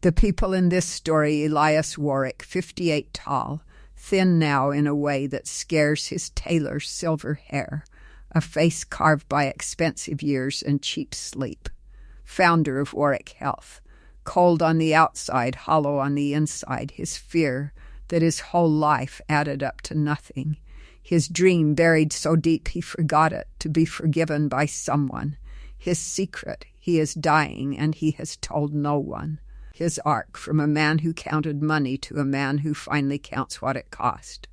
The people in this story: Elias Warwick, 58 tall, thin now in a way that scares his tailor's silver hair, a face carved by expensive years and cheap sleep. Founder of Warwick Health, cold on the outside, hollow on the inside, his fear that his whole life added up to nothing. His dream buried so deep he forgot it, to be forgiven by someone. His secret: he is dying and he has told no one. His arc: from a man who counted money to a man who finally counts what it cost.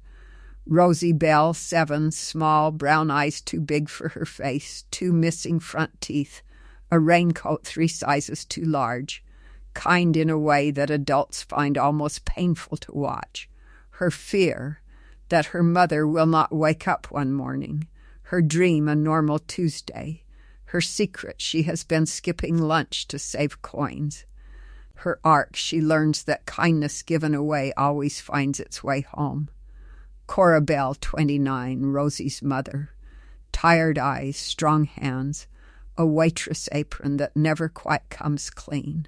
Rosie Bell, 7, small, brown eyes too big for her face, 2 missing front teeth, a raincoat 3 sizes too large, kind in a way that adults find almost painful to watch. Her fear that her mother will not wake up one morning. Her dream: a normal Tuesday. Her secret: she has been skipping lunch to save coins. Her arc: she learns that kindness given away always finds its way home. Cora Bell, 29, Rosie's mother. Tired eyes, strong hands, a waitress apron that never quite comes clean.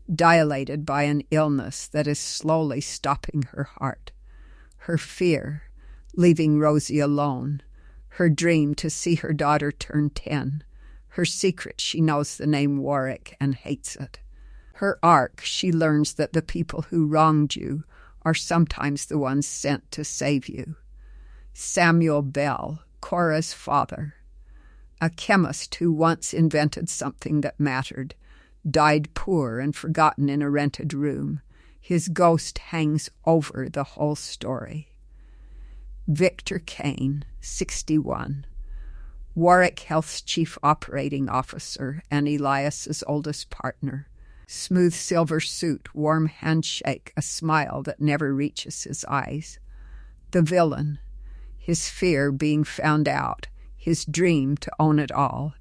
Dilated by an illness that is slowly stopping her heart. Her fear: leaving Rosie alone. Her dream: to see her daughter turn 10. Her secret: she knows the name Warwick and hates it. Her arc: she learns that the people who wronged you are sometimes the ones sent to save you. Samuel Bell, Cora's father. A chemist who once invented something that mattered, died poor and forgotten in a rented room. His ghost hangs over the whole story. Victor Kane, 61. Warwick Health's chief operating officer and Elias's oldest partner. Smooth silver suit, warm handshake, a smile that never reaches his eyes. The villain: his fear: being found out, his dream: to own it all.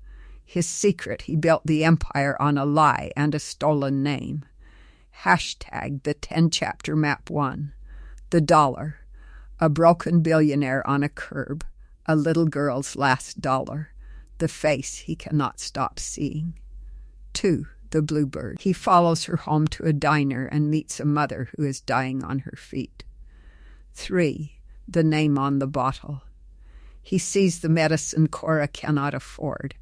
His secret: he built the empire on a lie and a stolen name. Hashtag the 10-chapter map 1. The dollar: a broken billionaire on a curb, a little girl's last dollar, the face he cannot stop seeing. 2. The bluebird: he follows her home to a diner and meets a mother who is dying on her feet. 3. The name on the bottle: he sees the medicine Cora cannot afford,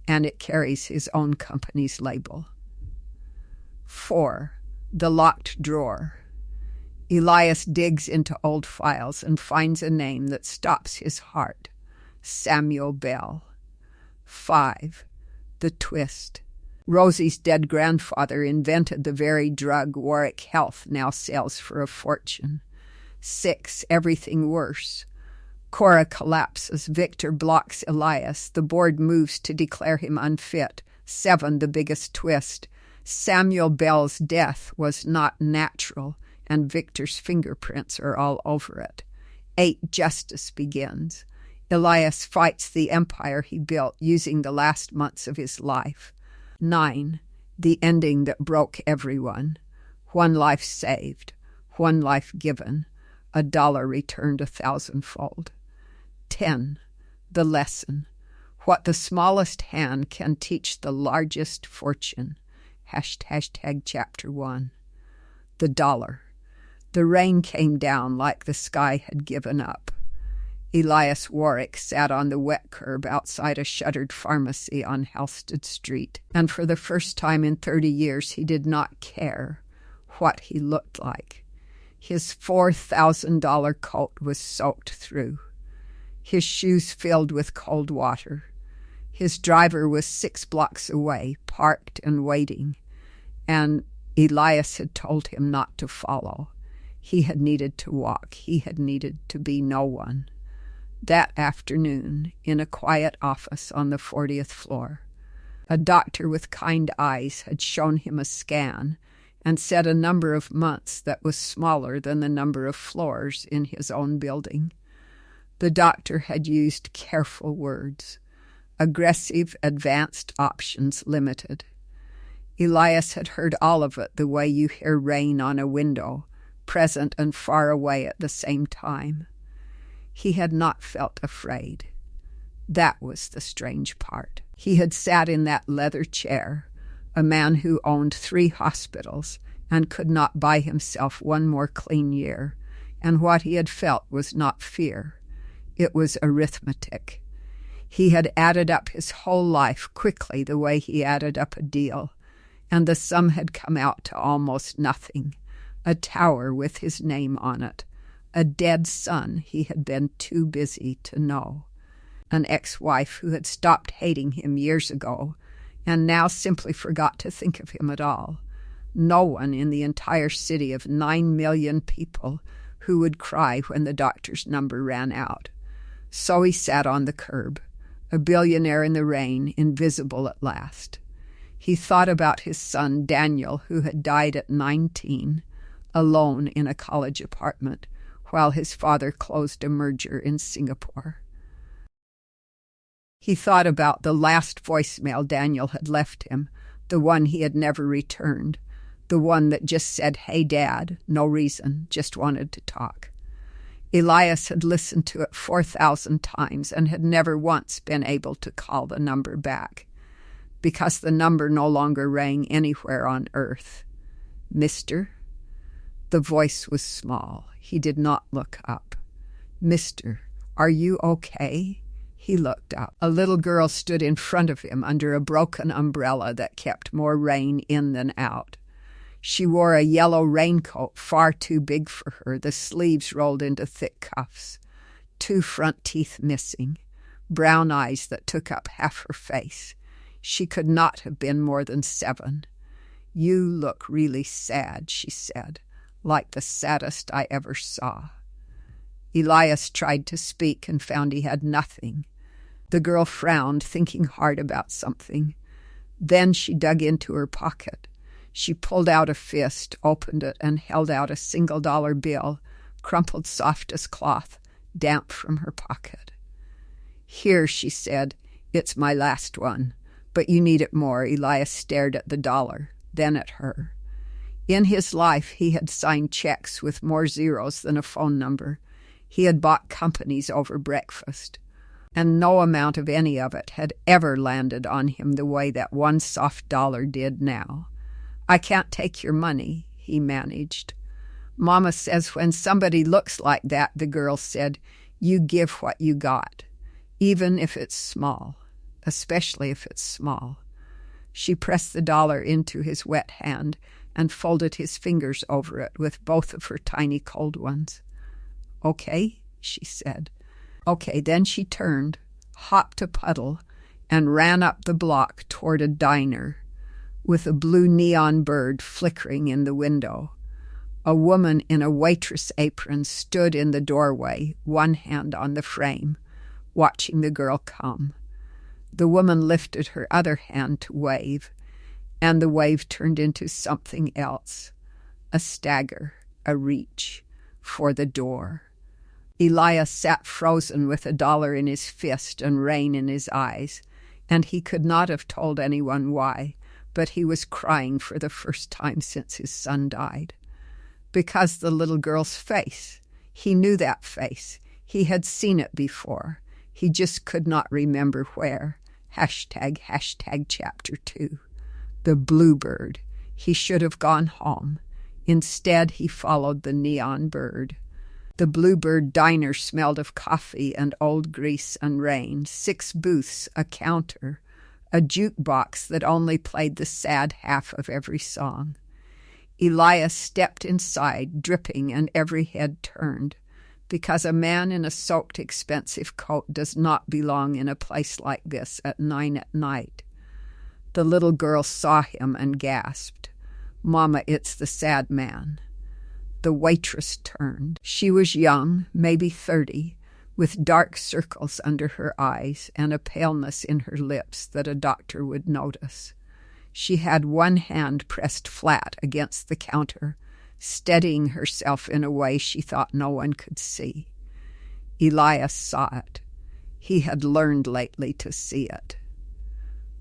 and it carries his own company's label. 4. The locked drawer: Elias digs into old files and finds a name that stops his heart: Samuel Bell. 5. The twist: Rosie's dead grandfather invented the very drug Warwick Health now sells for a fortune. 6. Everything worse: Cora collapses. Victor blocks Elias. The board moves to declare him unfit. 7. The biggest twist: Samuel Bell's death was not natural, and Victor's fingerprints are all over it. 8. Justice begins. Elias fights the empire he built using the last months of his life. 9. The ending that broke everyone: one life saved, one life given, a dollar returned 1,000-fold. 10. The lesson: what the smallest hand can teach the largest fortune. Hashtag chapter 1. The dollar: the rain came down like the sky had given up. Elias Warwick sat on the wet curb outside a shuttered pharmacy on Halsted Street, and for the first time in 30 years he did not care what he looked like. His $4,000 coat was soaked through, his shoes filled with cold water. His driver was 6 blocks away, parked and waiting, and Elias had told him not to follow. He had needed to walk. He had needed to be no one. That afternoon, in a quiet office on the 40th floor, a doctor with kind eyes had shown him a scan and said a number of months that was smaller than the number of floors in his own building. The doctor had used careful words: aggressive advanced options limited. Elias had heard all of it the way you hear rain on a window, present and far away at the same time. He had not felt afraid. That was the strange part. He had sat in that leather chair, a man who owned 3 hospitals, and could not buy himself one more clean year, and what he had felt was not fear. It was arithmetic. He had added up his whole life quickly the way he added up a deal, and the sum had come out to almost nothing. A tower with his name on it. A dead son he had been too busy to know. An ex-wife who had stopped hating him years ago and now simply forgot to think of him at all. No one in the entire city of 9 million people who would cry when the doctor's number ran out. So he sat on the curb, a billionaire in the rain, invisible at last. He thought about his son Daniel, who had died at 19, alone in a college apartment, while his father closed a merger in Singapore. He thought about the last voicemail Daniel had left him, the one he had never returned, the one that just said, "Hey, Dad," no reason, just wanted to talk. Elias had listened to it 4,000 times and had never once been able to call the number back, because the number no longer rang anywhere on earth. "Mister?" The voice was small. He did not look up. "Mister, are you okay?" He looked up. A little girl stood in front of him under a broken umbrella that kept more rain in than out. She wore a yellow raincoat far too big for her, the sleeves rolled into thick cuffs, 2 front teeth missing, brown eyes that took up half her face. She could not have been more than 7. "You look really sad," she said, "like the saddest I ever saw." Elias tried to speak and found he had nothing. The girl frowned, thinking hard about something. Then she dug into her pocket. She pulled out a fist, opened it, and held out a $1 bill, crumpled soft as cloth, damp from her pocket. "Here," she said, "it's my last one, but you need it more." Elias stared at the dollar, then at her. In his life, he had signed checks with more zeros than a phone number. He had bought companies over breakfast, and no amount of any of it had ever landed on him the way that one soft dollar did now. "I can't take your money," he managed. "Mama says when somebody looks like that," the girl said, "you give what you got, even if it's small, especially if it's small." She pressed the dollar into his wet hand and folded his fingers over it with both of her tiny cold ones. "Okay," she said. "Okay." Then she turned, hopped a puddle, and ran up the block toward a diner with a blue neon bird flickering in the window. A woman in a waitress apron stood in the doorway, one hand on the frame, watching the girl come. The woman lifted her other hand to wave, and the wave turned into something else, a stagger, a reach, for the door. Elias sat frozen with $1 in his fist and rain in his eyes, and he could not have told anyone why, but he was crying for the first time since his son died. Because the little girl's face. He knew that face. He had seen it before. He just could not remember where. #, chapter 2. The bluebird. He should have gone home. Instead, he followed the neon bird. The Bluebird diner smelled of coffee and old grease and rain. 6 booths, a counter, a jukebox that only played the sad half of every song. Elias stepped inside, dripping, and every head turned, because a man in a soaked, expensive coat does not belong in a place like this at 9 at night. The little girl saw him and gasped, "Mama, it's the sad man." The waitress turned. She was young, maybe 30, with dark circles under her eyes and a paleness in her lips that a doctor would notice. She had one hand pressed flat against the counter, steadying herself in a way she thought no one could see. Elias saw it. He had learned lately to see it.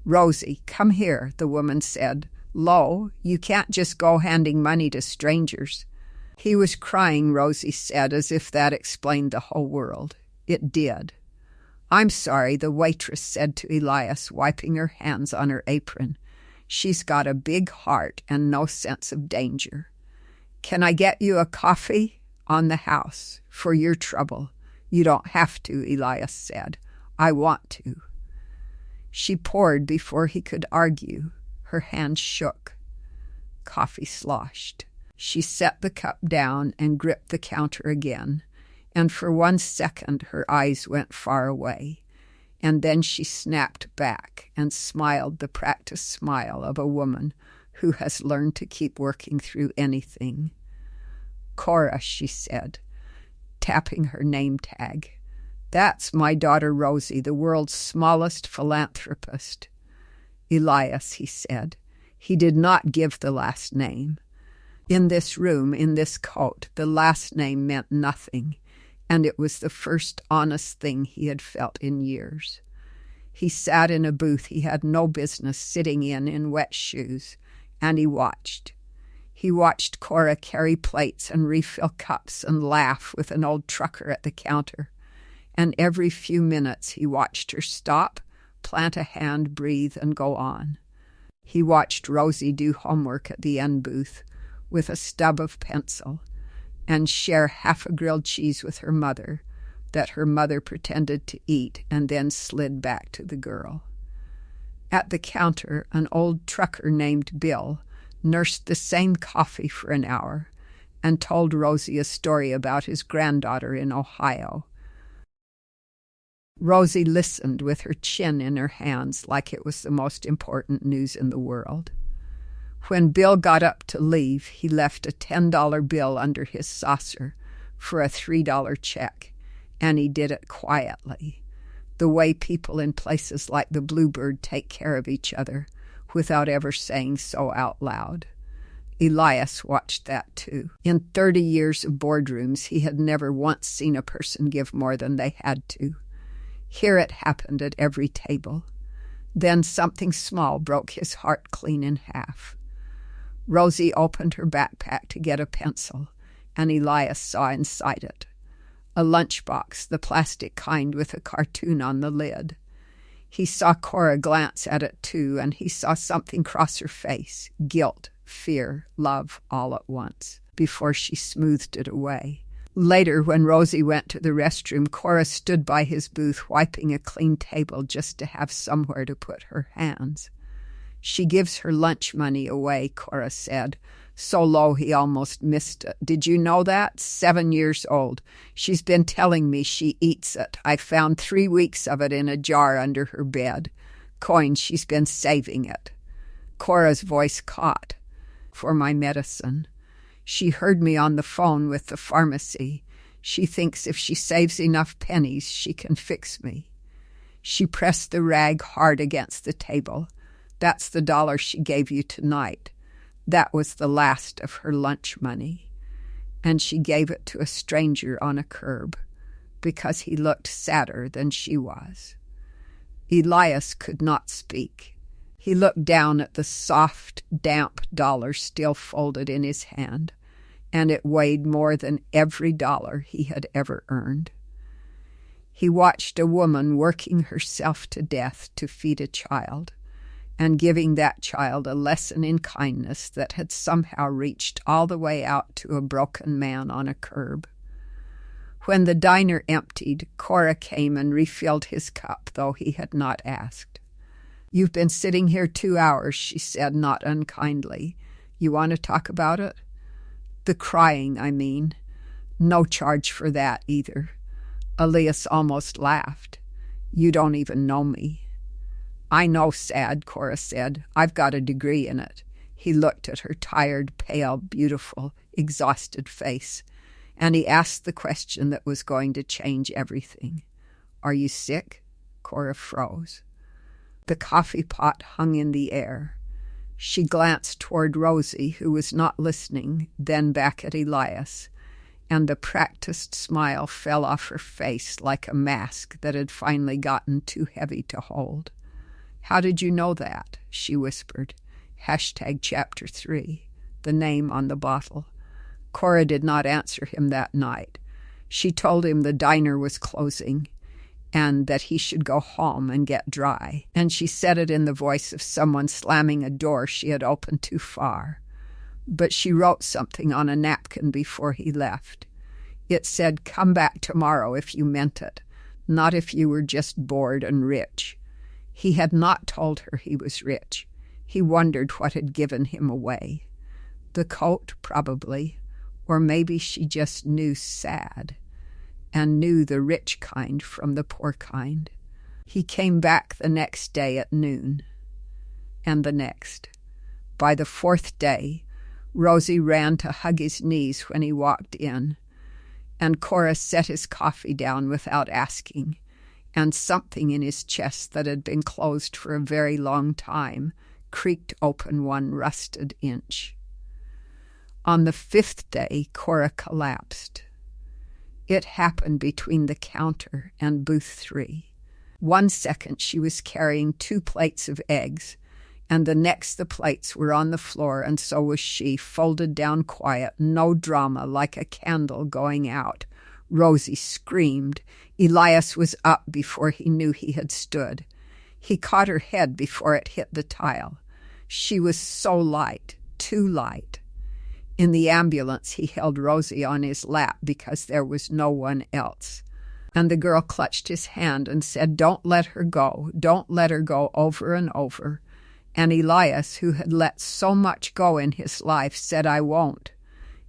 "Rosie, come here," the woman said. "Lo, you can't just go handing money to strangers." He was crying, Rosie said, as if that explained the whole world. It did. "I'm sorry," the waitress said to Elias, wiping her hands on her apron. She's got a big heart and no sense of danger. Can I get you a coffee? On the house, for your trouble. You don't have to, Elias said. I want to. She poured before he could argue. Her hand shook. Coffee sloshed. She set the cup down and gripped the counter again, and for 1 second her eyes went far away, and then she snapped back and smiled the practiced smile of a woman who has learned to keep working through anything. Cora, she said, tapping her name tag. That's my daughter Rosie, the world's smallest philanthropist. Elias, he said. He did not give the last name. In this room, in this coat, the last name meant nothing, and it was the first honest thing he had felt in years. He sat in a booth he had no business sitting in wet shoes, and he watched. He watched Cora carry plates and refill cups and laugh with an old trucker at the counter, and every few minutes he watched her stop, plant a hand, breathe, and go on. He watched Rosie do homework at the end booth with a stub of pencil and share half a grilled cheese with her mother that her mother pretended to eat and then slid back to the girl. At the counter, an old trucker named Bill nursed the same coffee for an hour and told Rosie a story about his granddaughter in Ohio. Rosie listened with her chin in her hands like it was the most important news in the world. When Bill got up to leave, he left a $10 bill under his saucer for a $3 check, and he did it quietly, the way people in places like the Bluebird take care of each other without ever saying so out loud. Elias watched that too. In 30 years of boardrooms, he had never once seen a person give more than they had to. Here it happened at every table. Then something small broke his heart clean in half. Rosie opened her backpack to get a pencil, and Elias saw inside it. A lunchbox, the plastic kind with a cartoon on the lid. He saw Cora glance at it too, and he saw something cross her face, guilt, fear, love, all at once, before she smoothed it away. Later, when Rosie went to the restroom, Cora stood by his booth wiping a clean table just to have somewhere to put her hands. She gives her lunch money away, Cora said, so low he almost missed it. Did you know that? 7 years old. She's been telling me she eats it. I found 3 weeks of it in a jar under her bed. Coin, she's been saving it. Cora's voice caught. For my medicine. She heard me on the phone with the pharmacy. She thinks if she saves enough pennies, she can fix me. She pressed the rag hard against the table. That's the $1 she gave you tonight. That was the last of her lunch money. And she gave it to a stranger on a curb, because he looked sadder than she was. Elias could not speak. He looked down at the soft, damp $1 still folded in his hand, and it weighed more than every $1 he had ever earned. He watched a woman working herself to death to feed a child, and giving that child a lesson in kindness that had somehow reached all the way out to a broken man on a curb. When the diner emptied, Cora came and refilled his cup, though he had not asked. "You've been sitting here 2 hours," she said, not unkindly. "You want to talk about it?" "The crying, I mean. No charge for that, either." Elias almost laughed. "You don't even know me." "I know, sad," Cora said. "I've got a degree in it." He looked at her tired, pale, beautiful, exhausted face, and he asked the question that was going to change everything. "Are you sick?" Cora froze. The coffee pot hung in the air. She glanced toward Rosie, who was not listening, then back at Elias, and the practiced smile fell off her face like a mask that had finally gotten too heavy to hold. "How did you know that?" she whispered. Chapter 3, the name on the bottle. Cora did not answer him that night. She told him the diner was closing. and that he should go home and get dry. And she said it in the voice of someone slamming a door she had opened too far. But she wrote something on a napkin before he left. It said, "Come back tomorrow if you meant it, not if you were just bored and rich." He had not told her he was rich. He wondered what had given him away. The coat, probably, or maybe she just knew sad, and knew the rich kind from the poor kind. He came back the next day at noon, and the next. By the fourth day, Rosie ran to hug his knees when he walked in, and Cora set his coffee down without asking, and something in his chest that had been closed for a very long time creaked open one rusted inch. On the fifth day, Cora collapsed. It happened between the counter and booth 3. 1 second she was carrying 2 plates of eggs, and the next the plates were on the floor, and so was she, folded down quiet, no drama, like a candle going out. Rosie screamed. Elias was up before he knew he had stood. He caught her head before it hit the tile. She was so light, too light. In the ambulance, he held Rosie on his lap because there was no one else. And the girl clutched his hand and said, "Don't let her go. Don't let her go," over and over. And Elias, who had let so much go in his life, said, "I won't,"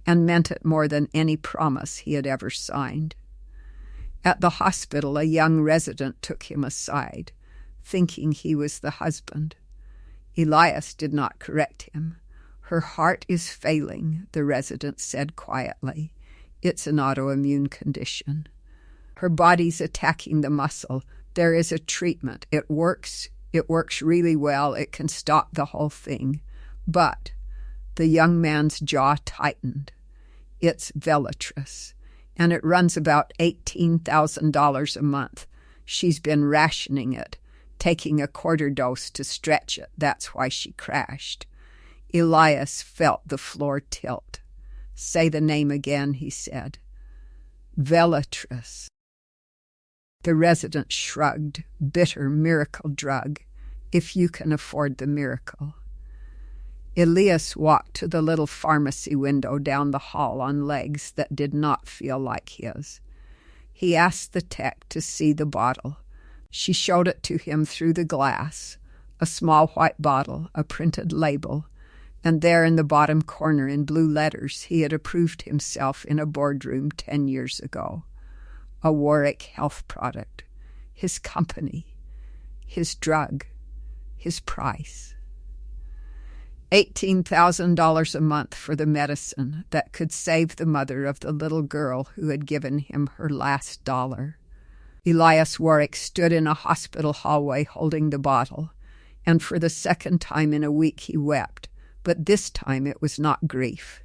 and meant it more than any promise he had ever signed. At the hospital, a young resident took him aside, thinking he was the husband. Elias did not correct him. "Her heart is failing," the resident said quietly. "It's an autoimmune condition. Her body's attacking the muscle. There is a treatment. It works. It works really well. It can stop the whole thing. But," the young man's jaw tightened, "it's Velatrus, and it runs about $18,000 a month. She's been rationing it, taking a quarter dose to stretch it. That's why she crashed." Elias felt the floor tilt. "Say the name again," he said. "Velatrus." The resident shrugged. "Bitter miracle drug, if you can afford the miracle." Elias walked to the little pharmacy window down the hall on legs that did not feel like his. He asked the tech to see the bottle. She showed it to him through the glass, a small white bottle, a printed label, and there in the bottom corner in blue letters he had approved himself in a boardroom 10 years ago. A Warwick health product, his company, his drug, his price. $18,000 a month for the medicine that could save the mother of the little girl who had given him her last dollar. Elias Warwick stood in a hospital hallway holding the bottle, and for the second time in a week he wept, but this time it was not grief.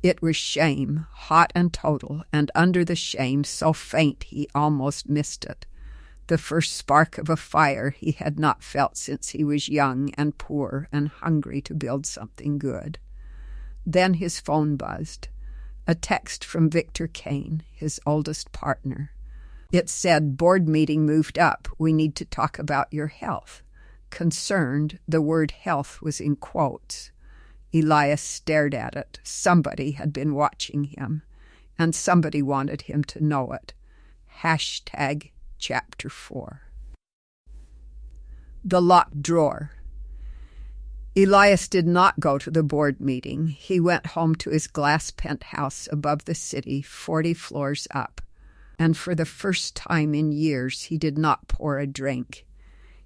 It was shame, hot and total, and under the shame so faint he almost missed it. The first spark of a fire he had not felt since he was young and poor and hungry to build something good. Then his phone buzzed. A text from Victor Kane, his oldest partner. It said, "Board meeting moved up. We need to talk about your health." Concerned, the word health was in quotes. Elias stared at it. Somebody had been watching him, and somebody wanted him to know it. Hashtag Chapter 4. The locked drawer. Elias did not go to the board meeting. He went home to his glass penthouse above the city, 40 floors up. And for the first time in years he did not pour a drink.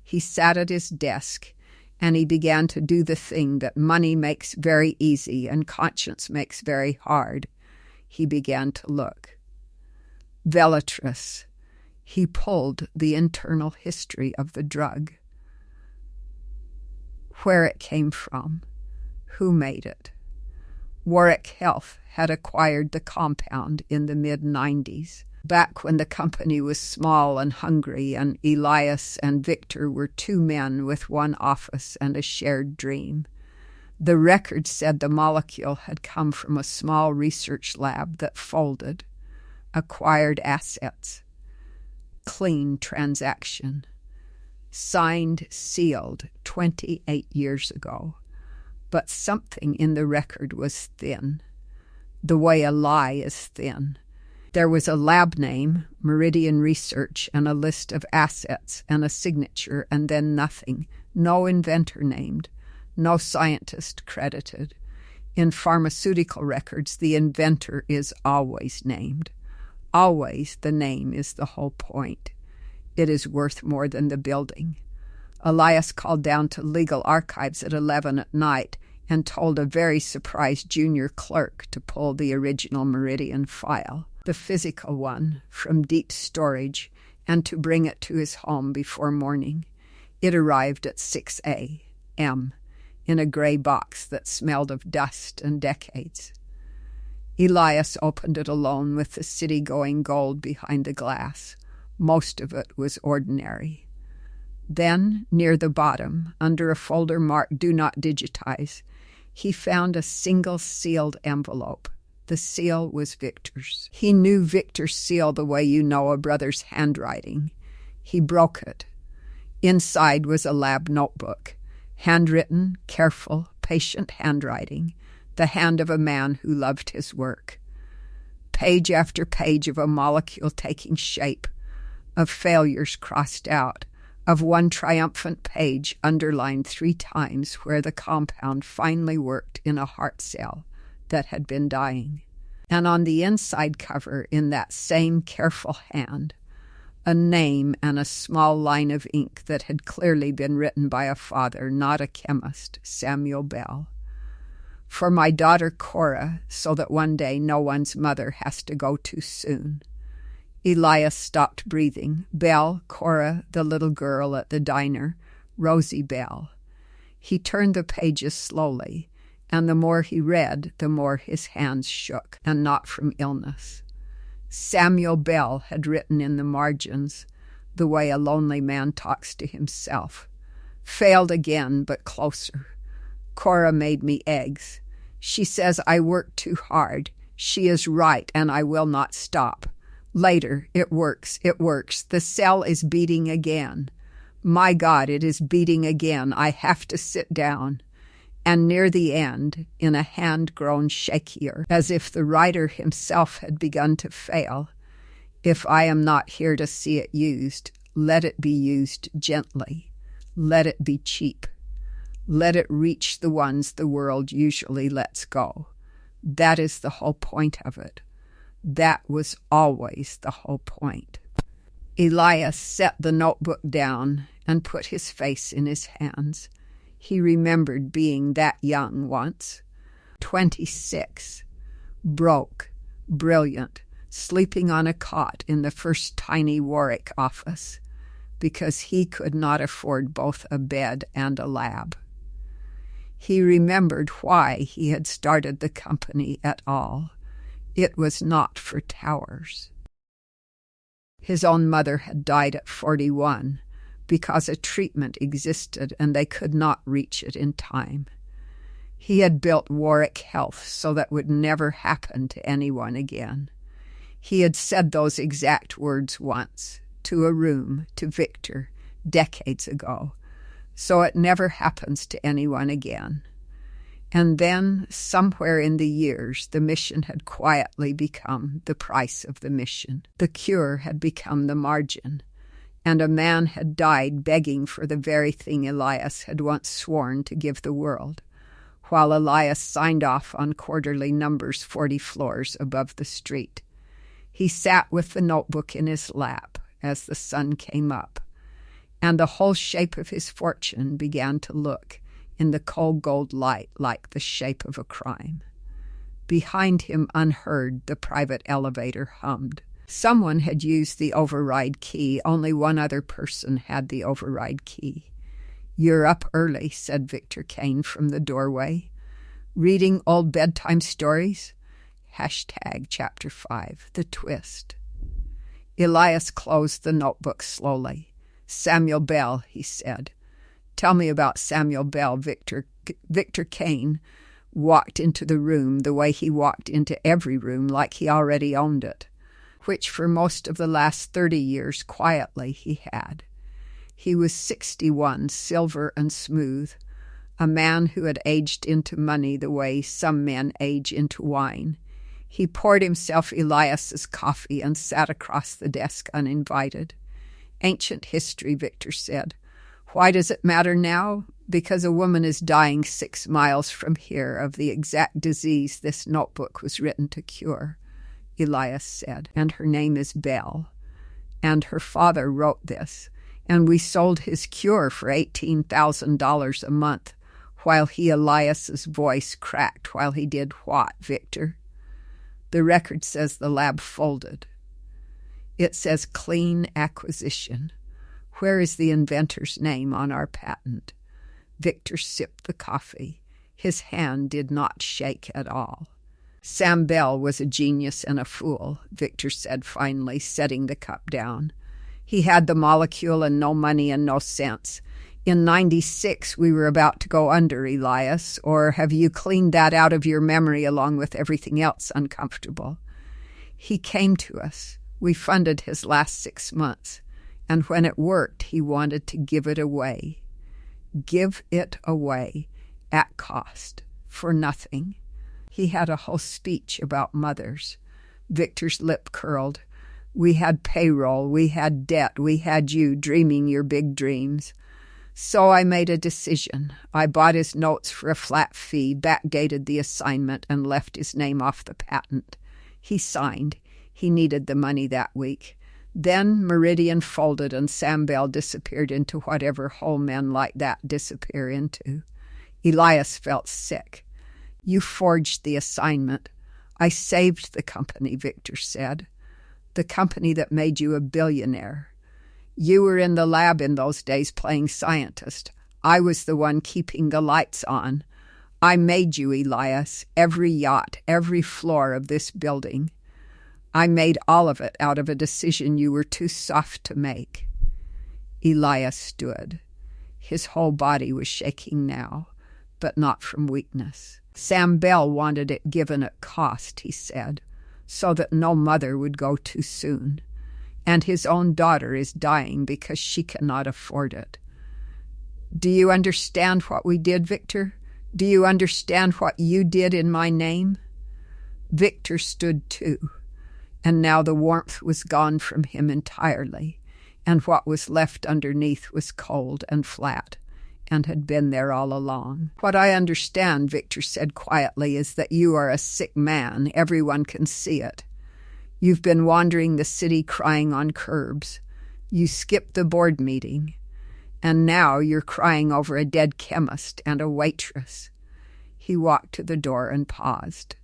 He sat at his desk, and he began to do the thing that money makes very easy and conscience makes very hard. He began to look. Velatrus. He pulled the internal history of the drug. Where it came from. Who made it. Warwick Health had acquired the compound in the mid-90s, back when the company was small and hungry, and Elias and Victor were 2 men with 1 office and a shared dream. The record said the molecule had come from a small research lab that folded, acquired assets, clean transaction. Signed, sealed 28 years ago. But something in the record was thin, the way a lie is thin. There was a lab name, Meridian Research, and a list of assets and a signature, and then nothing. No inventor named, no scientist credited. In pharmaceutical records, the inventor is always named. Always the name is the whole point. It is worth more than the building. Elias called down to legal archives at 11 at night and told a very surprised junior clerk to pull the original Meridian file, the physical one, from deep storage, and to bring it to his home before morning. It arrived at 6 a.m. in a gray box that smelled of dust and decades. Elias opened it alone with the city-going gold behind the glass. Most of it was ordinary. Then, near the bottom, under a folder marked Do Not Digitize, he found a single sealed envelope. The seal was Victor's. He knew Victor's seal the way you know a brother's handwriting. He broke it. Inside was a lab notebook, handwritten, careful, patient handwriting, the hand of a man who loved his work. Page after page of a molecule taking shape, of failures crossed out, of one triumphant page underlined 3 times where the compound finally worked in a heart cell that had been dying. And on the inside cover, in that same careful hand, a name and a small line of ink that had clearly been written by a father, not a chemist, Samuel Bell. For my daughter Cora, so that one day no one's mother has to go too soon. Elias stopped breathing. Bell, Cora, the little girl at the diner, Rosie Bell. He turned the pages slowly, and the more he read, the more his hands shook, and not from illness. Samuel Bell had written in the margins, the way a lonely man talks to himself. Failed again, but closer. Cora made me eggs. She says I work too hard. She is right, and I will not stop. Later, it works, it works. The cell is beating again. My God, it is beating again. I have to sit down. And near the end, in a hand grown shakier, as if the writer himself had begun to fail, if I am not here to see it used, let it be used gently. Let it be cheap. Let it reach the ones the world usually lets go. That is the whole point of it. That was always the whole point. Elias set the notebook down and put his face in his hands. He remembered being that young once. 26. Broke, brilliant, sleeping on a cot in the first tiny Warwick office, because he could not afford both a bed and a lab. He remembered why he had started the company at all. It was not for towers. His own mother had died at 41 because a treatment existed and they could not reach it in time. He had built Warwick Health so that would never happen to anyone again. He had said those exact words once, to a room, to Victor, decades ago, so it never happens to anyone again. And then, somewhere in the years, the mission had quietly become the price of the mission. The cure had become the margin. And a man had died begging for the very thing Elias had once sworn to give the world, while Elias signed off on quarterly numbers 40 floors above the street. He sat with the notebook in his lap as the sun came up, and the whole shape of his fortune began to look in the cold gold light like the shape of a crime. Behind him, unheard, the private elevator hummed. Someone had used the override key. Only one other person had the override key. "You're up early," said Victor Kane from the doorway. "Reading old bedtime stories?" Chapter 5, The Twist. Elias closed the notebook slowly. "Samuel Bell," he said. "Tell me about Samuel Bell." Victor Kane walked into the room the way he walked into every room, like he already owned it. which for most of the last 30 years quietly he had. He was 61, silver and smooth, a man who had aged into money the way some men age into wine. He poured himself Elias's coffee and sat across the desk uninvited. Ancient history, Victor said. Why does it matter now? Because a woman is dying 6 miles from here of the exact disease this notebook was written to cure, Elias said, and her name is Belle. And her father wrote this, and we sold his cure for $18,000 a month, while Elias's voice cracked while he did what, Victor? The record says the lab folded. It says clean acquisition. Where is the inventor's name on our patent? Victor sipped the coffee. His hand did not shake at all. Sam Bell was a genius and a fool, Victor said finally, setting the cup down. He had the molecule and no money and no sense. In 96, we were about to go under, Elias, or have you cleaned that out of your memory along with everything else uncomfortable? He came to us. We funded his last 6 months, and when it worked, he wanted to give it away. Give it away, at cost, for nothing. He had a whole speech about mothers. Victor's lip curled. We had payroll, we had debt, we had you dreaming your big dreams. So I made a decision. I bought his notes for a flat fee, backdated the assignment, and left his name off the patent. He signed. He needed the money that week. Then Meridian folded and Sam Bell disappeared into whatever hole men like that disappear into. Elias felt sick. You forged the assignment. I saved the company, Victor said. The company that made you a billionaire. You were in the lab in those days playing scientist. I was the one keeping the lights on. I made you, Elias, every yacht, every floor of this building. I made all of it out of a decision you were too soft to make. Elias stood. His whole body was shaking now, but not from weakness. Sam Bell wanted it given at cost, he said, so that no mother would go too soon. And his own daughter is dying because she cannot afford it. Do you understand what we did, Victor? Do you understand what you did in my name? Victor stood too, and now the warmth was gone from him entirely, and what was left underneath was cold and flat, and had been there all along. What I understand, Victor said quietly, is that you are a sick man. Everyone can see it. You've been wandering the city crying on curbs. You skipped the board meeting. And now you're crying over a dead chemist and a waitress. He walked to the door and paused.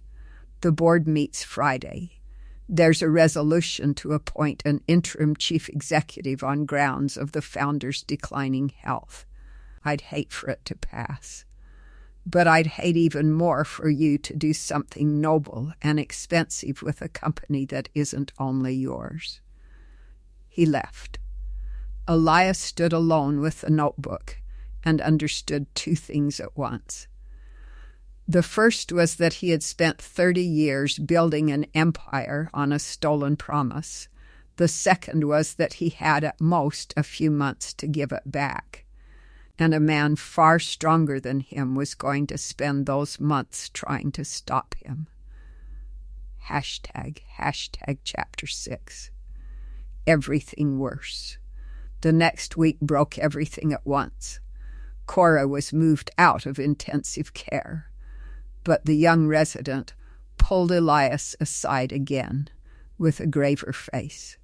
The board meets Friday. There's a resolution to appoint an interim chief executive on grounds of the founder's declining health. I'd hate for it to pass. But I'd hate even more for you to do something noble and expensive with a company that isn't only yours. He left. Elias stood alone with the notebook and understood 2 things at once. The first was that he had spent 30 years building an empire on a stolen promise. The second was that he had at most a few months to give it back. And a man far stronger than him was going to spend those months trying to stop him. Hashtag chapter 6. Everything worse. The next week broke everything at once. Cora was moved out of intensive care, but the young resident pulled Elias aside again with a graver face.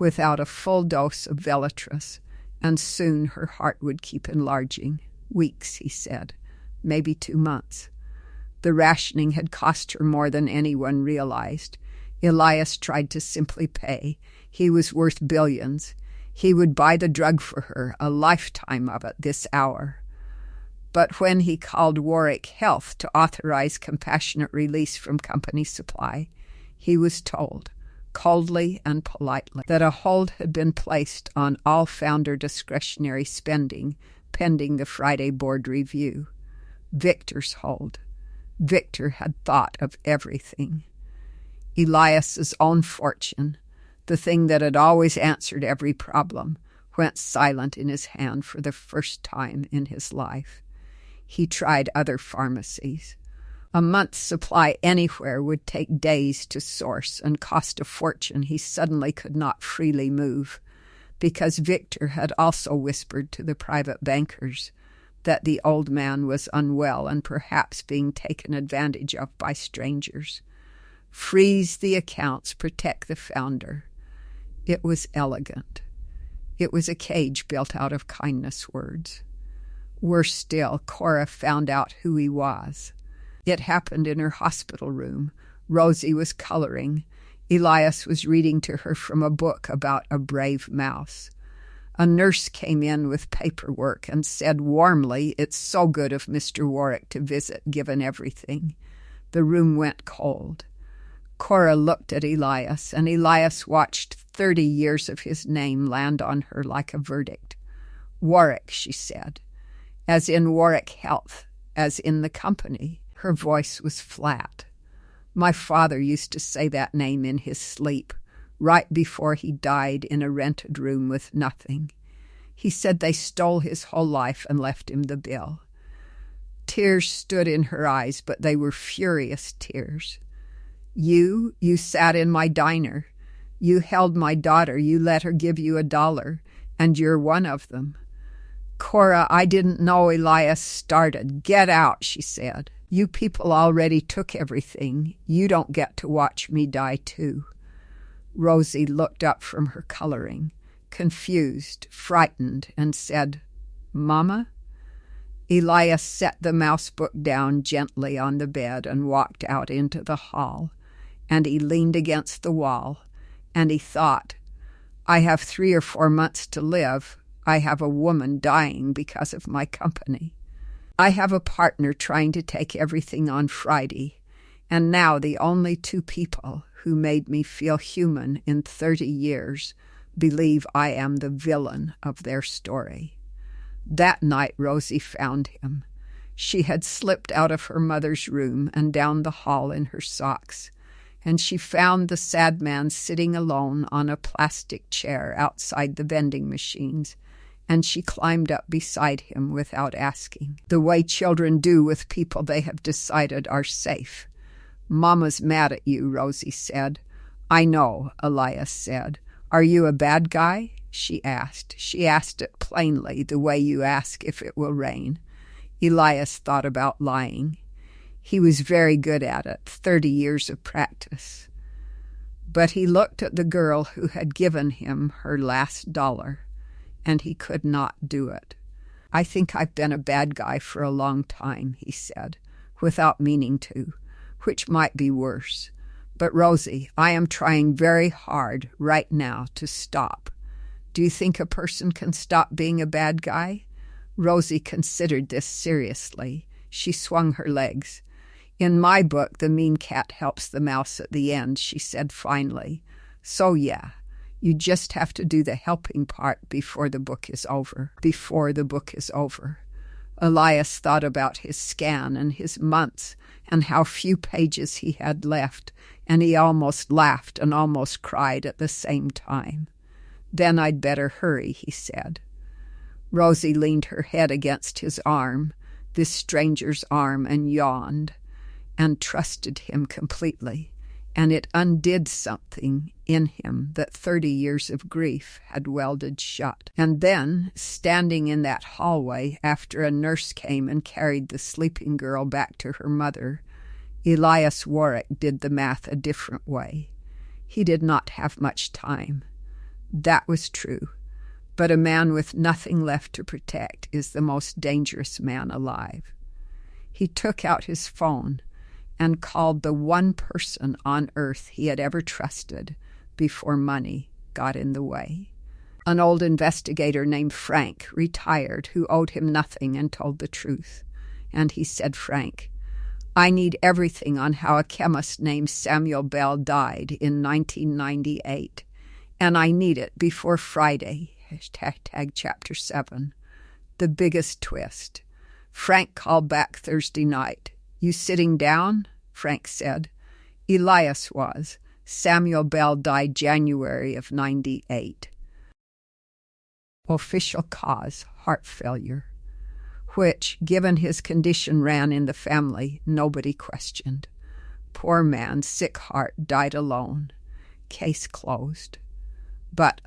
Without a full dose of Velatrus, and soon her heart would keep enlarging. Weeks, he said, maybe 2 months. The rationing had cost her more than anyone realized. Elias tried to simply pay. He was worth billions. He would buy the drug for her, a lifetime of it, this hour. But when he called Warwick Health to authorize compassionate release from company supply, he was told, coldly and politely, that a hold had been placed on all founder discretionary spending pending the Friday board review. Victor's hold. Victor had thought of everything. Elias's own fortune, the thing that had always answered every problem, went silent in his hand for the first time in his life. He tried other pharmacies. A month's supply anywhere would take days to source and cost a fortune he suddenly could not freely move, because Victor had also whispered to the private bankers that the old man was unwell and perhaps being taken advantage of by strangers. Freeze the accounts, protect the founder. It was elegant. It was a cage built out of kindness words. Worse still, Cora found out who he was. It happened in her hospital room. Rosie was coloring. Elias was reading to her from a book about a brave mouse. A nurse came in with paperwork and said warmly, "It's so good of Mr. Warwick to visit, given everything." The room went cold. Cora looked at Elias, and Elias watched 30 years of his name land on her like a verdict. "Warwick," she said, "as in Warwick Health, as in the company." Her voice was flat. "My father used to say that name in his sleep, right before he died in a rented room with nothing. He said they stole his whole life and left him the bill." Tears stood in her eyes, but they were furious tears. You sat in my diner. You held my daughter. You let her give you $1, and you're one of them." "Cora, I didn't know Elias started." "Get out," she said. "You people already took everything. You don't get to watch me die too." Rosie looked up from her coloring, confused, frightened, and said, "Mama?" Elias set the mouse book down gently on the bed and walked out into the hall, and he leaned against the wall, and he thought, "I have 3 or 4 months to live. I have a woman dying because of my company. I have a partner trying to take everything on Friday, and now the only 2 people who made me feel human in 30 years believe I am the villain of their story." That night Rosie found him. She had slipped out of her mother's room and down the hall in her socks, and she found the sad man sitting alone on a plastic chair outside the vending machines, and she climbed up beside him without asking, the way children do with people they have decided are safe. "Mama's mad at you," Rosie said. "I know," Elias said. "Are you a bad guy?" she asked. She asked it plainly, the way you ask if it will rain. Elias thought about lying. He was very good at it, 30 years of practice. But he looked at the girl who had given him her last $1, and he could not do it. "I think I've been a bad guy for a long time," he said, without meaning to, which might be worse. "But Rosie, I am trying very hard right now to stop. Do you think a person can stop being a bad guy?" Rosie considered this seriously. She swung her legs. "In my book, the mean cat helps the mouse at the end," she said finally. "So yeah, you just have to do the helping part before the book is over." Before the book is over. Elias thought about his scan and his months and how few pages he had left, and he almost laughed and almost cried at the same time. "Then I'd better hurry," he said. Rosie leaned her head against his arm, this stranger's arm, and yawned, and trusted him completely, and it undid something in him that 30 years of grief had welded shut. And then, standing in that hallway after a nurse came and carried the sleeping girl back to her mother, Elias Warwick did the math a different way. He did not have much time. That was true. But a man with nothing left to protect is the most dangerous man alive. He took out his phone and called the one person on earth he had ever trusted before money got in the way. An old investigator named Frank, retired, who owed him nothing and told the truth. And he said, "Frank, I need everything on how a chemist named Samuel Bell died in 1998, and I need it before Friday." Chapter 7. The biggest twist. Frank called back Thursday night. "You sitting down?" Frank said. Elias was. Samuel Bell died January of 98. Official cause, heart failure, which, given his condition, ran in the family, nobody questioned. Poor man, sick heart, died alone. Case closed. But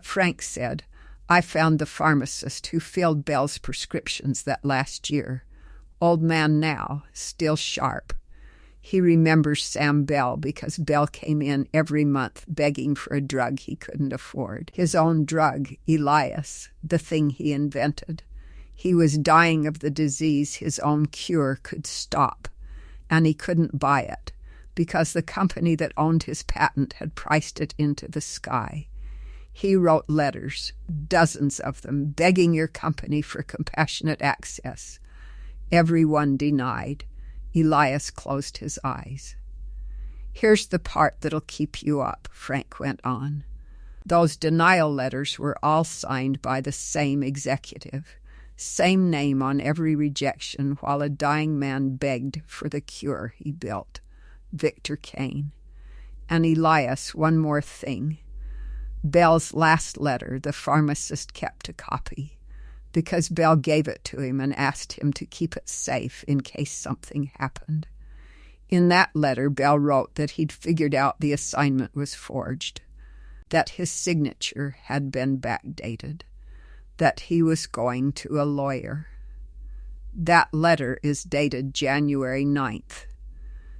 Frank said, I found the pharmacist who filled Bell's prescriptions that last year. Old man now, still sharp. He remembers Sam Bell because Bell came in every month begging for a drug he couldn't afford. His own drug, Elias, the thing he invented. He was dying of the disease his own cure could stop, and he couldn't buy it because the company that owned his patent had priced it into the sky. He wrote letters, dozens of them, begging your company for compassionate access. Everyone denied. Elias closed his eyes. Here's the part that'll keep you up, Frank went on. Those denial letters were all signed by the same executive, same name on every rejection, while a dying man begged for the cure he built, Victor Kane. And Elias, one more thing. Bell's last letter, the pharmacist kept a copy, because Bell gave it to him and asked him to keep it safe in case something happened. In that letter, Bell wrote that he'd figured out the assignment was forged, that his signature had been backdated, that he was going to a lawyer. That letter is dated January 9th.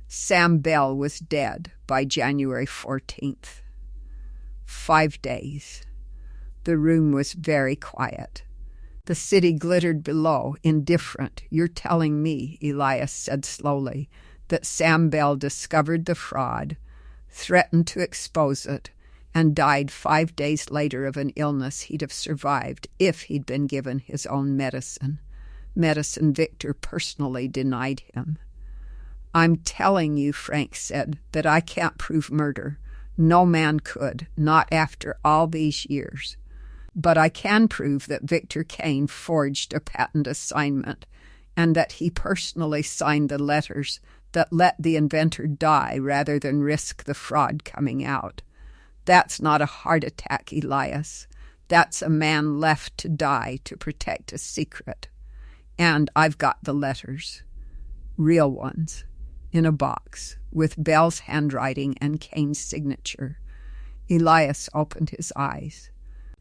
Sam Bell was dead by January 14th. 5 days. The room was very quiet. The city glittered below, indifferent. You're telling me, Elias said slowly, that Sam Bell discovered the fraud, threatened to expose it, and died 5 days later of an illness he'd have survived if he'd been given his own medicine Victor personally denied him. I'm telling you, Frank said, that I can't prove murder. No man could, not after all these years. But I can prove that Victor Kane forged a patent assignment and that he personally signed the letters that let the inventor die rather than risk the fraud coming out. That's not a heart attack, Elias. That's a man left to die to protect a secret. And I've got the letters, real ones, in a box, with Bell's handwriting and Kane's signature. Elias opened his eyes.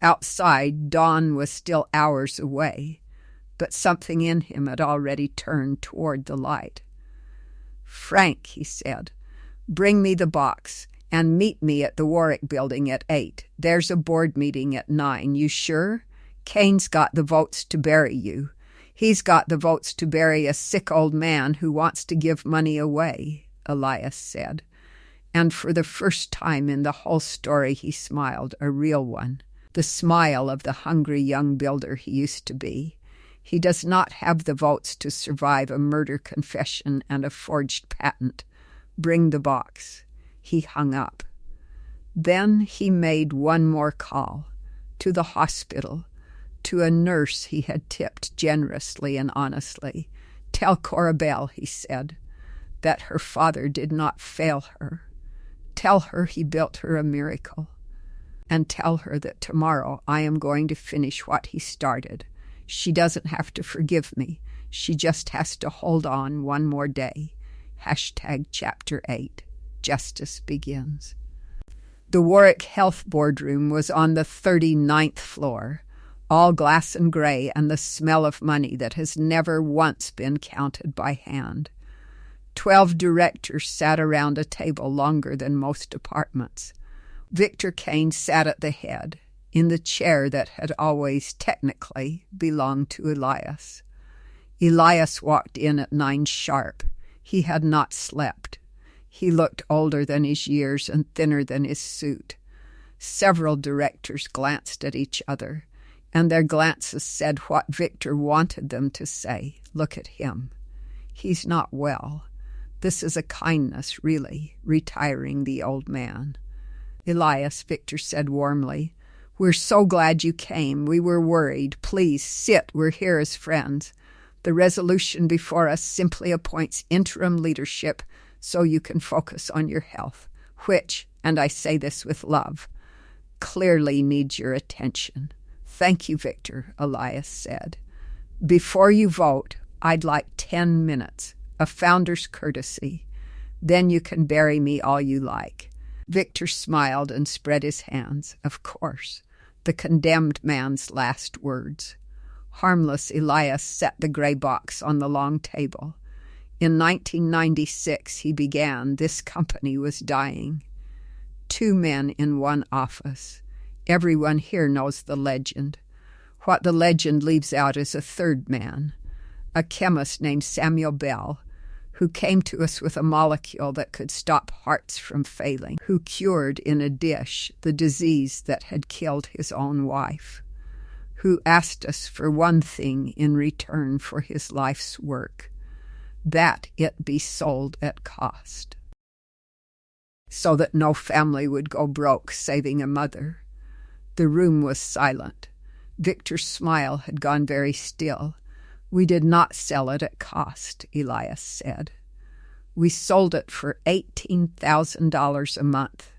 Outside, dawn was still hours away, but something in him had already turned toward the light. Frank, he said, bring me the box and meet me at the Warwick Building at 8. There's a board meeting at 9. You sure? Kane's got the votes to bury you. He's got the votes to bury a sick old man who wants to give money away, Elias said. And for the first time in the whole story he smiled, a real one. The smile of the hungry young builder he used to be. He does not have the votes to survive a murder confession and a forged patent. Bring the box. He hung up. Then he made one more call, to the hospital, to a nurse he had tipped generously and honestly. Tell Cora Bell, he said, that her father did not fail her. Tell her he built her a miracle. And tell her that tomorrow I am going to finish what he started. She doesn't have to forgive me. She just has to hold on one more day. #Chapter 8. Justice begins. The Warwick Health Boardroom was on the 39th floor, all glass and gray and the smell of money that has never once been counted by hand. 12 directors sat around a table longer than most apartments. Victor Kane sat at the head, in the chair that had always technically belonged to Elias. Elias walked in at 9 sharp. He had not slept. He looked older than his years and thinner than his suit. Several directors glanced at each other, and their glances said what Victor wanted them to say. Look at him. He's not well. This is a kindness, really, retiring the old man. Elias, Victor said warmly, we're so glad you came. We were worried. Please, sit. We're here as friends. The resolution before us simply appoints interim leadership so you can focus on your health, which, and I say this with love, clearly needs your attention. Thank you, Victor, Elias said. Before you vote, I'd like 10 minutes, a founder's courtesy. Then you can bury me all you like. Victor smiled and spread his hands. Of course, the condemned man's last words. Harmless Elias set the gray box on the long table. In 1996, he began. This company was dying. 2 men in one office. Everyone here knows the legend. What the legend leaves out is a third man, a chemist named Samuel Bell, who came to us with a molecule that could stop hearts from failing, who cured in a dish the disease that had killed his own wife, who asked us for one thing in return for his life's work, that it be sold at cost, so that no family would go broke saving a mother. The room was silent. Victor's smile had gone very still. We did not sell it at cost, Elias said. We sold it for $18,000 a month.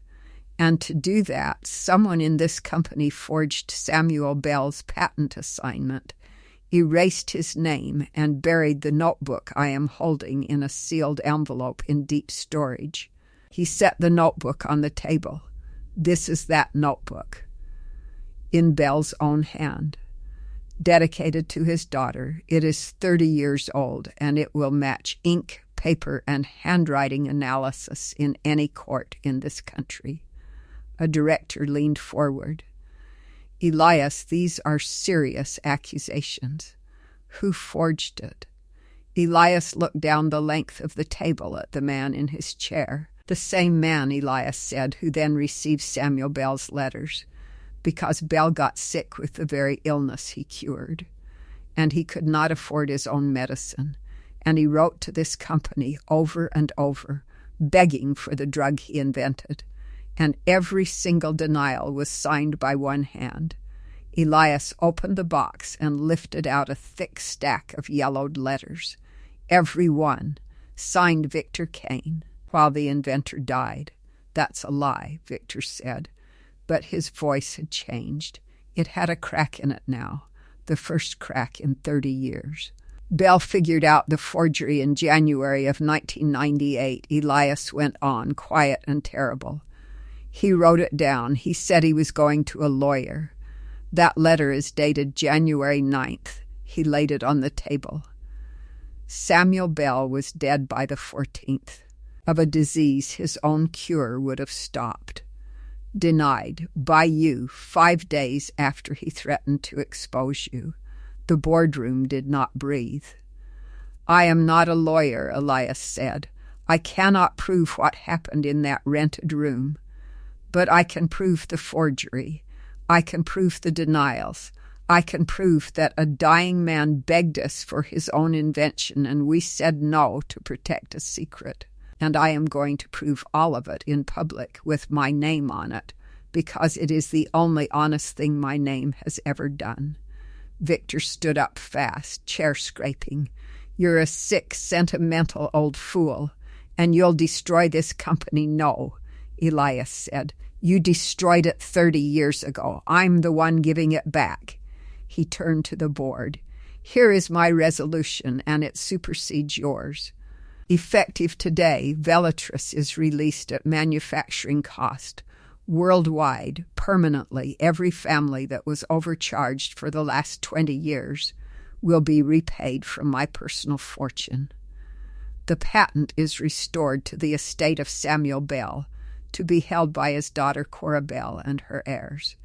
And to do that, someone in this company forged Samuel Bell's patent assignment, erased his name, and buried the notebook I am holding in a sealed envelope in deep storage. He set the notebook on the table. This is that notebook, in Bell's own hand. Dedicated to his daughter, it is 30 years old, and it will match ink, paper, and handwriting analysis in any court in this country. A director leaned forward. Elias, these are serious accusations. Who forged it? Elias looked down the length of the table at the man in his chair. The same man, Elias said, who then received Samuel Bell's letters, because Bell got sick with the very illness he cured, and he could not afford his own medicine, and he wrote to this company over and over, begging for the drug he invented, and every single denial was signed by one hand. Elias opened the box and lifted out a thick stack of yellowed letters, every one signed Victor Kane, while the inventor died. That's a lie, Victor said. But his voice had changed. It had a crack in it now, the first crack in 30 years. Bell figured out the forgery in January of 1998. Elias went on, quiet and terrible. He wrote it down. He said he was going to a lawyer. That letter is dated January 9th. He laid it on the table. Samuel Bell was dead by the 14th, of a disease his own cure would have stopped. Denied by you 5 days after he threatened to expose you. The boardroom did not breathe. I am not a lawyer, Elias said. I cannot prove what happened in that rented room. But I can prove the forgery. I can prove the denials. I can prove that a dying man begged us for his own invention and we said no to protect a secret. And I am going to prove all of it in public with my name on it, because it is the only honest thing my name has ever done. Victor stood up fast, chair scraping. You're a sick, sentimental old fool, and you'll destroy this company. No, Elias said. You destroyed it 30 years ago. I'm the one giving it back. He turned to the board. Here is my resolution, and it supersedes yours. Effective today, Velatris is released at manufacturing cost. Worldwide, permanently, every family that was overcharged for the last 20 years will be repaid from my personal fortune. The patent is restored to the estate of Samuel Bell, to be held by his daughter Cora Bell and her heirs.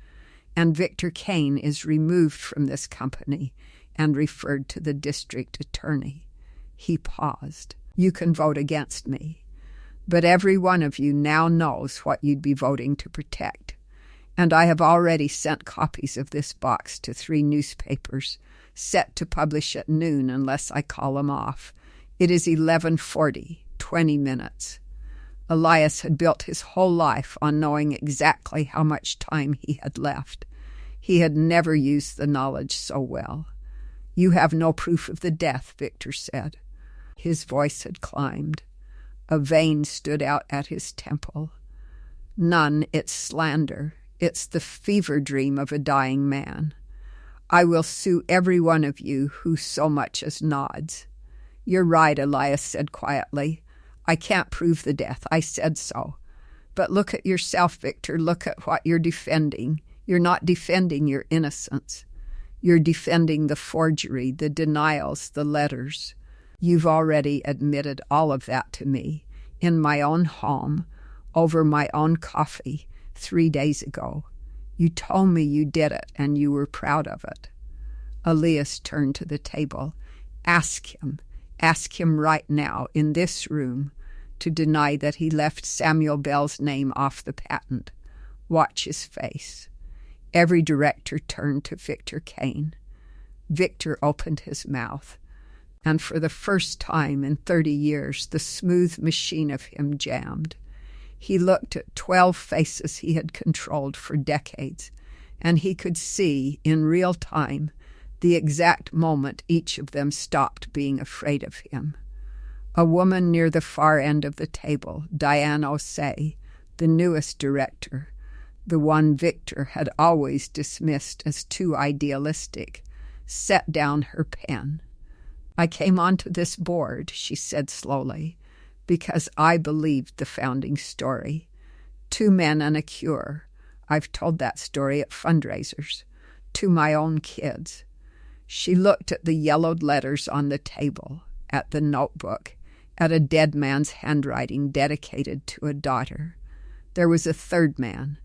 And Victor Kane is removed from this company and referred to the district attorney. He paused. You can vote against me. But every one of you now knows what you'd be voting to protect. And I have already sent copies of this box to 3 newspapers, set to publish at noon unless I call them off. It is 11:40, 20 minutes. Elias had built his whole life on knowing exactly how much time he had left. He had never used the knowledge so well. You have no proof of the death, Victor said. His voice had climbed. A vein stood out at his temple. None, it's slander. It's the fever dream of a dying man. I will sue every one of you who so much as nods. You're right, Elias said quietly. I can't prove the death. I said so. But look at yourself, Victor. Look at what you're defending. You're not defending your innocence. You're defending the forgery, the denials, the letters. You've already admitted all of that to me, in my own home, over my own coffee, 3 days ago. You told me you did it, and you were proud of it. Elias turned to the table. Ask him right now, in this room, to deny that he left Samuel Bell's name off the patent. Watch his face. Every director turned to Victor Kane. Victor opened his mouth, and for the first time in 30 years, the smooth machine of him jammed. He looked at 12 faces he had controlled for decades, and he could see, in real time, the exact moment each of them stopped being afraid of him. A woman near the far end of the table, Diane Osei, the newest director, the one Victor had always dismissed as too idealistic, set down her pen. I came onto this board, she said slowly, because I believed the founding story. 2 men and a cure. I've told that story at fundraisers, to my own kids. She looked at the yellowed letters on the table, at the notebook, at a dead man's handwriting dedicated to a daughter. There was a 3rd man,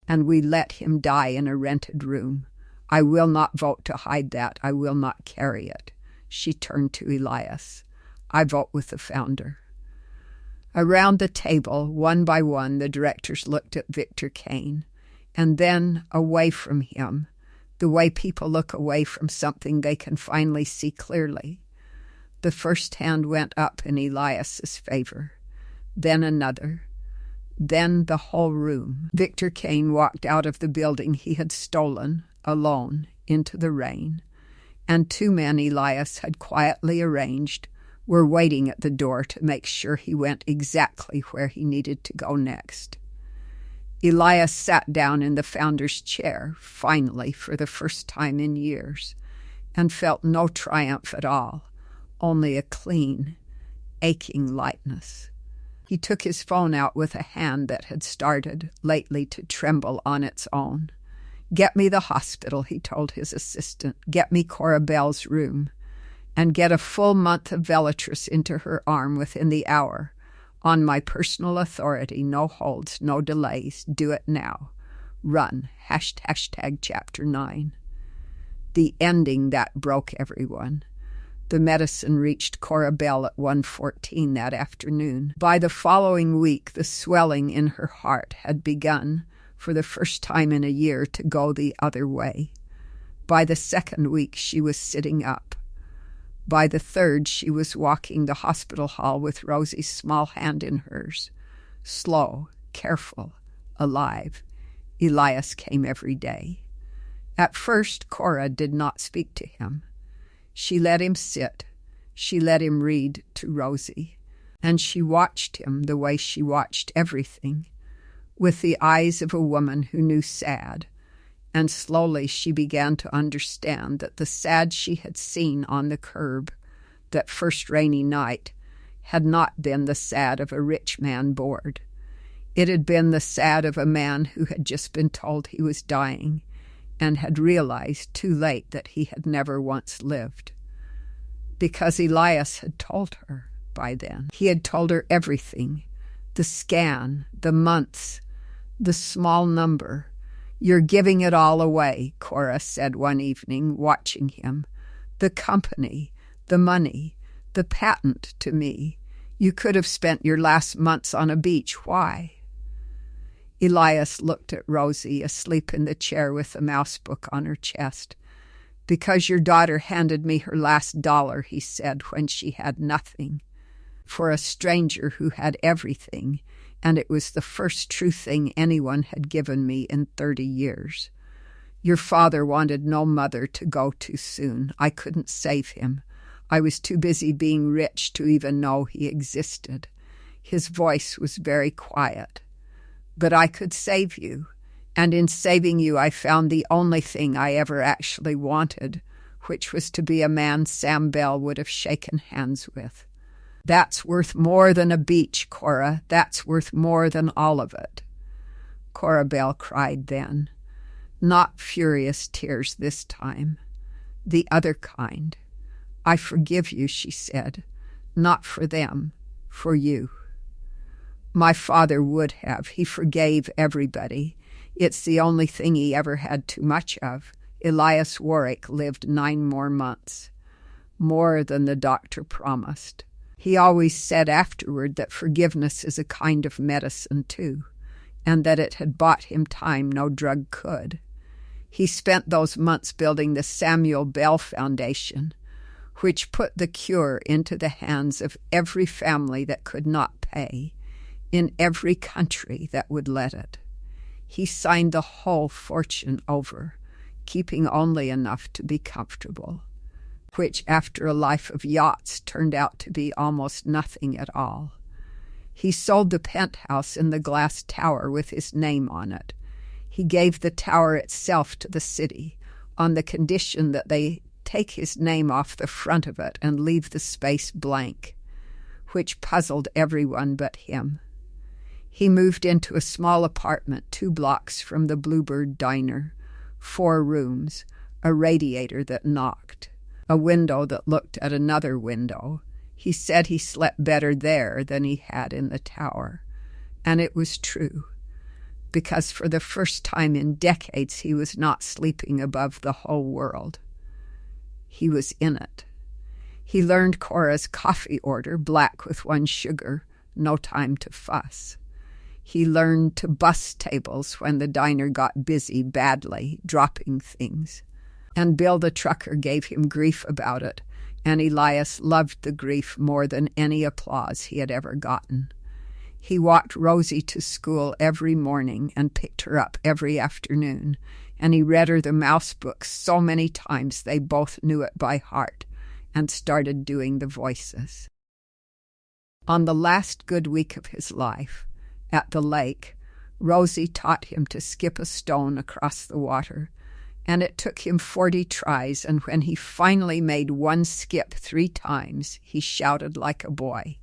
and we let him die in a rented room. I will not vote to hide that. I will not carry it. She turned to Elias. I vote with the founder. Around the table, one by one, the directors looked at Victor Kane, and then away from him, the way people look away from something they can finally see clearly. The first hand went up in Elias's favor, then another, then the whole room. Victor Kane walked out of the building he had stolen, alone, into the rain, and 2 men Elias had quietly arranged were waiting at the door to make sure he went exactly where he needed to go next. Elias sat down in the founder's chair, finally, for the first time in years, and felt no triumph at all, only a clean, aching lightness. He took his phone out with a hand that had started, lately, to tremble on its own. Get me the hospital, he told his assistant. Get me Cora Bell's room. And get a full month of Velatrus into her arm within the hour. On my personal authority, no holds, no delays. Do it now. Run. Hashtag chapter 9. The ending that broke everyone. The medicine reached Cora Bell at 1:14 that afternoon. By the following week, the swelling in her heart had begun, for the first time in a year, to go the other way. By the 2nd week, she was sitting up. By the 3rd, she was walking the hospital hall with Rosie's small hand in hers. Slow, careful, alive. Elias came every day. At first, Cora did not speak to him. She let him sit. She let him read to Rosie. And she watched him the way she watched everything, with the eyes of a woman who knew sad. And slowly she began to understand that the sad she had seen on the curb that first rainy night had not been the sad of a rich man bored. It had been the sad of a man who had just been told he was dying and had realized too late that he had never once lived. Because Elias had told her by then. He had told her everything, the scan, the months, the small number. You're giving it all away, Cora said one evening, watching him. The company, the money, the patent to me. You could have spent your last months on a beach. Why? Elias looked at Rosie, asleep in the chair with the mouse book on her chest. Because your daughter handed me her last $1, he said, when she had nothing. For a stranger who had everything, and it was the first true thing anyone had given me in 30 years. Your father wanted no mother to go too soon. I couldn't save him. I was too busy being rich to even know he existed. His voice was very quiet. But I could save you, and in saving you I found the only thing I ever actually wanted, which was to be a man Sam Bell would have shaken hands with. That's worth more than a beach, Cora. That's worth more than all of it. Cora Bell cried then. Not furious tears this time. The other kind. I forgive you, she said. Not for them, for you. My father would have. He forgave everybody. It's the only thing he ever had too much of. Elias Warwick lived 9 more months. More than the doctor promised. He always said afterward that forgiveness is a kind of medicine, too, and that it had bought him time no drug could. He spent those months building the Samuel Bell Foundation, which put the cure into the hands of every family that could not pay, in every country that would let it. He signed the whole fortune over, keeping only enough to be comfortable, which after a life of yachts turned out to be almost nothing at all. He sold the penthouse in the glass tower with his name on it. He gave the tower itself to the city on the condition that they take his name off the front of it and leave the space blank, which puzzled everyone but him. He moved into a small apartment 2 blocks from the Bluebird Diner, 4 rooms, a radiator that knocked, a window that looked at another window. He said he slept better there than he had in the tower, and it was true, because for the first time in decades he was not sleeping above the whole world. He was in it. He learned Cora's coffee order, black with 1 sugar, no time to fuss. He learned to bus tables when the diner got busy badly, dropping things. And Bill the trucker gave him grief about it, and Elias loved the grief more than any applause he had ever gotten. He walked Rosie to school every morning and picked her up every afternoon, and he read her the mouse books so many times they both knew it by heart and started doing the voices. On the last good week of his life, at the lake, Rosie taught him to skip a stone across the water, and it took him 40 tries, and when he finally made 1 skip 3 times, he shouted like a boy.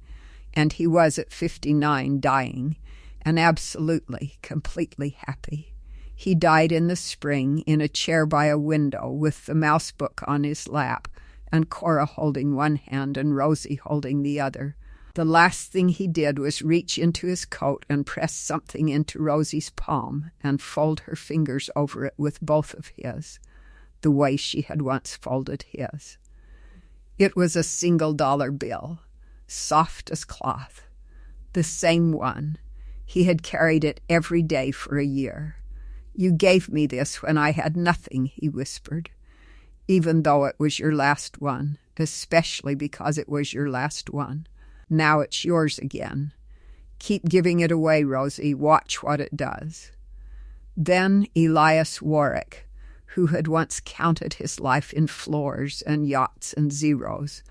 And he was at 59 dying, and absolutely, completely happy. He died in the spring in a chair by a window with the mouse book on his lap, and Cora holding one hand and Rosie holding the other. The last thing he did was reach into his coat and press something into Rosie's palm and fold her fingers over it with both of his, the way she had once folded his. It was a $1 bill, soft as cloth, the same one. He had carried it every day for a year. "You gave me this when I had nothing," he whispered, "even though it was your last one, especially because it was your last one. Now it's yours again. Keep giving it away, Rosie. Watch what it does." Then Elias Warwick, who had once counted his life in floors and yachts and zeros,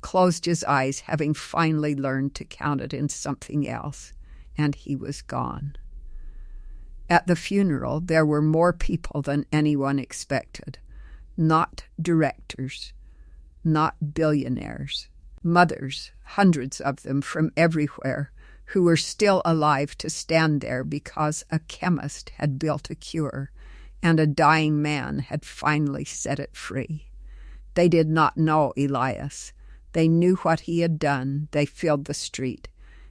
closed his eyes, having finally learned to count it in something else, and he was gone. At the funeral, there were more people than anyone expected. Not directors, not billionaires. Mothers, hundreds of them from everywhere, who were still alive to stand there because a chemist had built a cure and a dying man had finally set it free. They did not know Elias. They knew what he had done. They filled the street,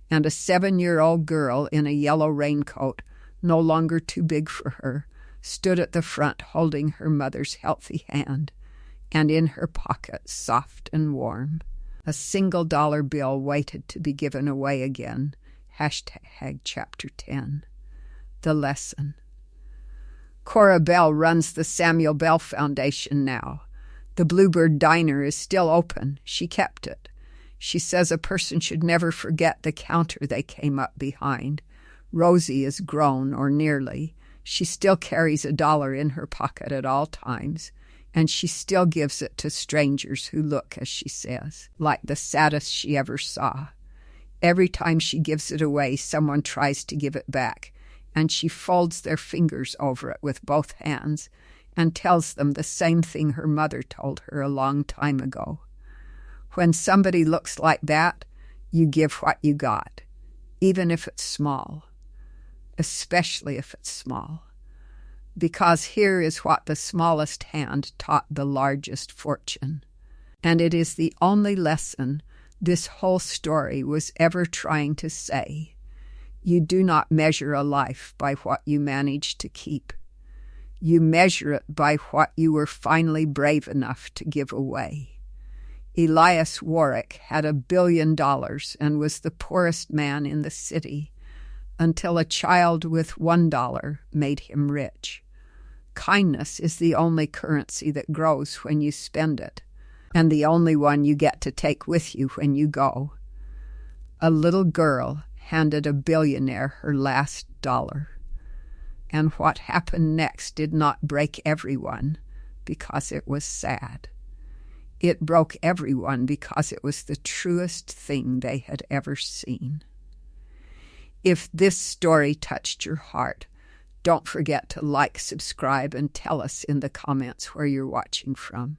and a 7-year-old girl in a yellow raincoat, no longer too big for her, stood at the front holding her mother's healthy hand, and in her pocket, soft and warm, a $1 bill waited to be given away again. Chapter 10. The lesson. Cora Bell runs the Samuel Bell Foundation now. The Bluebird Diner is still open. She kept it. She says a person should never forget the counter they came up behind. Rosie is grown, or nearly. She still carries $1 in her pocket at all times. and she still gives it to strangers who look, as she says, like the saddest she ever saw. Every time she gives it away, someone tries to give it back, and she folds their fingers over it with both hands and tells them the same thing her mother told her a long time ago. When somebody looks like that, you give what you got, even if it's small, especially if it's small. Because here is what the smallest hand taught the largest fortune. And it is the only lesson this whole story was ever trying to say. You do not measure a life by what you manage to keep. You measure it by what you were finally brave enough to give away. Elias Warwick had $1 billion and was the poorest man in the city until a child with $1 made him rich. Kindness is the only currency that grows when you spend it, and the only one you get to take with you when you go. A little girl handed a billionaire her last dollar, and what happened next did not break everyone because it was sad. It broke everyone because it was the truest thing they had ever seen. If this story touched your heart, don't forget to like, subscribe, and tell us in the comments where you're watching from.